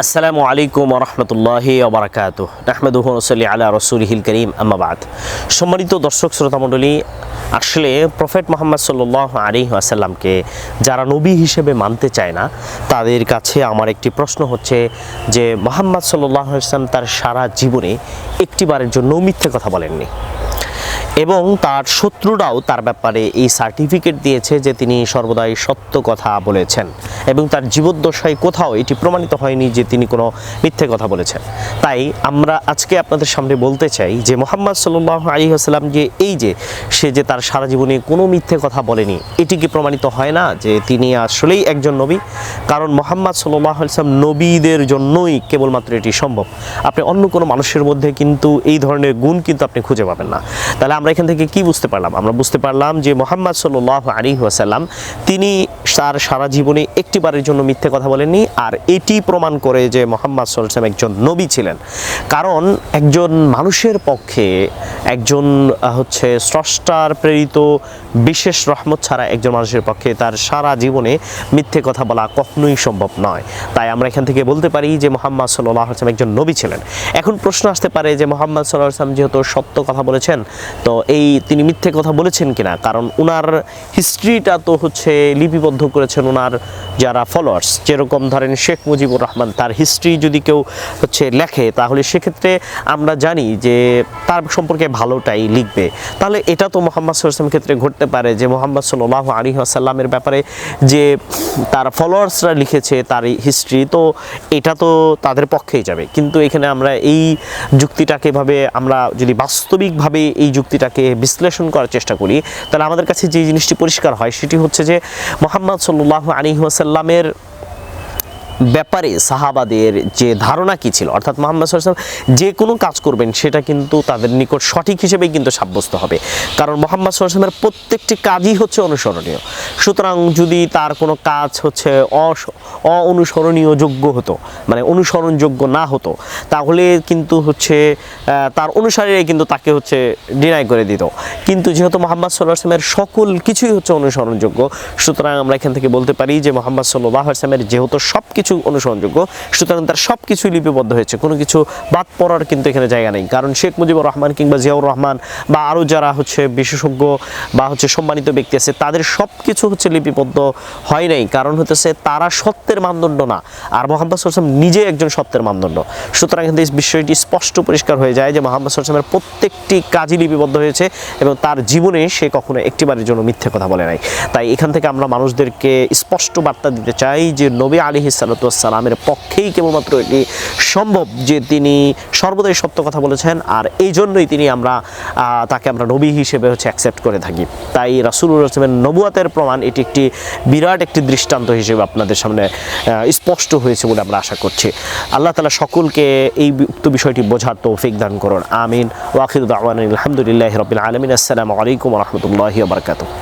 আসসালামু আলাইকুম ওয়া রাহমাতুল্লাহি ওয়া বারাকাতুহু নাহমাদুহু ওয়া নুসাল্লি আলা রাসূলিহিল কারীম আম্মা বাদ। সম্মানিত দর্শক শ্রোতা মণ্ডলী, আসলে প্রফেট মুহাম্মদ সাল্লাল্লাহু আলাইহি ওয়াসাল্লামকে যারা নবী হিসেবে মানতে চায় না, তাদের কাছে আমার একটি প্রশ্ন হচ্ছে যে মুহাম্মদ সাল্লাল্লাহু আলাইহি ওয়াসাল্লাম তার সারা জীবনে একটিবারের জন্য মিথ্যে কথা বলেননি এবং তার শত্রুরাও তার ব্যাপারে এই সার্টিফিকেট দিয়েছে যে তিনি সর্বদাই সত্য কথা বলেছেন এবং তার জীবদ্দশায় কোথাও এটি প্রমাণিত হয়নি যে তিনি কোনো মিথ্যে কথা বলেছেন। তাই আমরা আজকে আপনাদের সামনে বলতে চাই যে মুহাম্মদ সাল্লাল্লাহু আলাইহি ওয়াসাল্লাম যে সে যে তার সারা জীবনে কোনো মিথ্যে কথা বলেনি, এটি কি প্রমাণিত হয় না যে তিনি আসলেই একজন নবী? কারণ মুহাম্মদ সাল্লাল্লাহু আলাইহি ওয়াসাল্লাম নবীদের জন্যই কেবলমাত্র এটি সম্ভব। আপনি অন্য কোনো মানুষের মধ্যে কিন্তু এই ধরনের গুণ কিন্তু আপনি খুঁজে পাবেন না। তাহলে আমরা এখান থেকে কি বুঝতে পারলাম? আমরা বুঝতে পারলাম যে মুহাম্মদ সাল্লাল্লাহু আলাইহি ওয়াসাল্লাম তিনি তার সারা জীবনে একটিবারের জন্য মিথ্যে কথা বলেননি, আর এটি প্রমাণ করে যে মুহাম্মদ সাল্লাল্লাহু আলাইহি ওয়াসাল্লাম একজন নবী ছিলেন। কারণ একজন মানুষের পক্ষে একজন স্রষ্টার প্রেরিত বিশেষ রহমত ছাড়া একজন মানুষের পক্ষে তার সারা জীবনে মিথ্যে কথা বলা কখনোই সম্ভব নয়। তাই আমরা এখান থেকে বলতে পারি যে মুহাম্মদ সাল্লাল্লাহু আলাইহি ওয়াসাল্লাম একজন নবী ছিলেন। এখন প্রশ্ন আসতে পারে যে মুহাম্মদ সাল্লাল্লাহু আলাইহি ওয়াসাল্লাম যেহেতু সত্য কথা বলেছেন, তো তিনি মিথ্যে কথা বলেছেন কিনা? কারণ ওনার হিস্ট্রিটা তো লিপিবদ্ধ করেছেন ওনার যারা ফলোয়ার্স, যেরকম ধরেন শেখ মুজিবুর রহমান, তার হিস্ট্রি যদি কেউ লেখে তাহলে সেক্ষেত্রে আমরা জানি যে তার সম্পর্কে ভালোটাই লিখবে। তাহলে এটা তো মুহাম্মদ সাল্লাল্লাহু আলাইহি ওয়াসাল্লামের ক্ষেত্রে ঘটতে পারে যে মুহাম্মদ সাল্লাল্লাহু আলাইহি ওয়াসাল্লামের ব্যাপারে যে তার ফলোয়ার্সরা লিখেছে তার হিস্ট্রি, তো এটা তো তাদের পক্ষেই যাবে। কিন্তু এখানে আমরা এই যুক্তিটাকে আমরা যদি বাস্তবিকভাবে এই যুক্তিটাকে বিশ্লেষণ করার চেষ্টা করি, তাহলে আমাদের কাছে যে জিনিসটি পরিষ্কার হয় সেটি হচ্ছে যে মুহাম্মদ সাল্লাল্লাহু আলাইহি ওয়াসাল্লামের ব্যাপারে সাহাবাদের যে ধারণা কি ছিল, অর্থাৎ মুহাম্মদ সাল্লাল্লাহু আলাইহি ওয়াসাল্লাম যে কোনো কাজ করবেন সেটা কিন্তু তাদের নিকট সঠিক হিসেবেই কিন্তু সাব্যস্ত হবে। কারণ মুহাম্মদ সাল্লাল্লাহু আলাইহি ওয়াসাল্লামের প্রত্যেকটি কাজই অনুসরণীয়। সুতরাং যদি তার কোনো কাজ অনুসরণীয় যোগ্য হতো, মানে অনুসরণযোগ্য না হতো, তাহলে কিন্তু তার অনুসারীরা কিন্তু তাকে ডিনাই করে দিত। কিন্তু যেহেতু মুহাম্মদ সাল্লাল্লাহু আলাইহি ওয়াসাল্লামের সকল কিছুই অনুসরণযোগ্য, সুতরাং আমরা এখান থেকে বলতে পারি যে মুহাম্মদ সাল্লাল্লাহু আলাইহি ওয়াসাল্লামের যেহেতু সব কিছু অনুসরণযোগ্য, সুতরাং তার সব কিছুই লিপিবদ্ধ হয়েছে, কোনো কিছু বাদ পড়ার কিন্তু এখানে জায়গা নেই। কারণ শেখ মুজিবুর রহমান কিংবা জিয়াউর রহমান বা আরও যারা বিশেষজ্ঞ বা সম্মানিত ব্যক্তি আছে, তাদের সব কিছু লিপিবদ্ধ হয় নাই, কারণ তারা সত্যের মানদণ্ড না, আর মুহাম্মদ সাল্লাল্লাহু আলাইহি ওয়াসাল্লাম নিজে একজন সত্যের মানদণ্ড। সুতরাং এখান থেকে বিষয়টি স্পষ্ট পরিষ্কার হয়ে যায় যে মুহাম্মদ সাল্লাল্লাহু আলাইহি ওয়াসাল্লামের প্রত্যেকটি কাজই লিপিবদ্ধ হয়েছে এবং তার জীবনে সে কখনো একটিবারের জন্য মিথ্যে কথা বলে নাই। তাই এখান থেকে আমরা মানুষদেরকে স্পষ্ট বার্তা দিতে চাই যে নবী আলাইহিস সালাতু ওয়াস সালামের পক্ষেই কেবলমাত্র এটি সম্ভব যে তিনি সর্বদাই সত্য কথা বলেছেন, আর এই জন্যই তাকে আমরা নবী হিসেবে অ্যাকসেপ্ট করে থাকি। তাই রাসূলুল্লাহ সাল্লাল্লাহু আলাইহি ওয়াসাল্লামের নবুয়াতের প্রমাণ এটি একটি বিরাট একটি দৃষ্টান্ত হিসেবে আপনাদের সামনে স্পষ্ট হয়েছে বলে আমরা আশা করছি। আল্লাহ তাআলা সকলকে এই উক্ত বিষয়টি বোঝার তৌফিক দান করুন। আমিন। ওয়া আখিরু দাওয়ানা আলহামদুলিল্লাহি রাব্বিল আলামিন। আসসালামু আলাইকুম ওয়া রাহমাতুল্লাহি ওয়া বারাকাতুহু।